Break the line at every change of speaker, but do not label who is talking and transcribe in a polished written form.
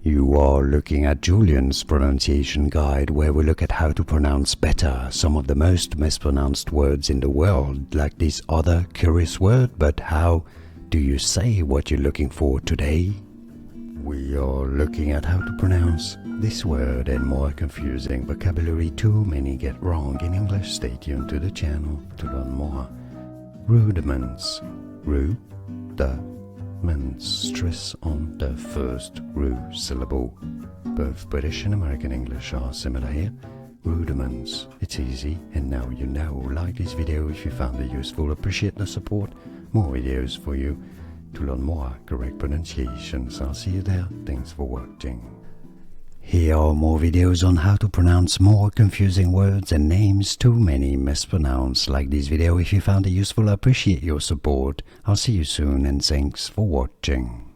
You are looking at Julian's pronunciation guide, where we look at how to pronounce better some of the most mispronounced words in the world, like this other curious word. But how do you say what you're looking for today? We are looking at how to pronounce this word and more confusing vocabulary too many get wrong in English. Stay tuned to the channel to learn more. Rudiments. Rudiments. Stress on the first ru syllable. Both British and American English are similar here. Rudiments. It's easy, and now you know. Like this video if you found it useful. Appreciate the support. More videos for you to learn more correct pronunciations. I'll see you there. Thanks for watching. Here are more videos on how to pronounce more confusing words and names too many mispronounced. Like this video if you found it useful. I appreciate your support. I'll see you soon, and thanks for watching.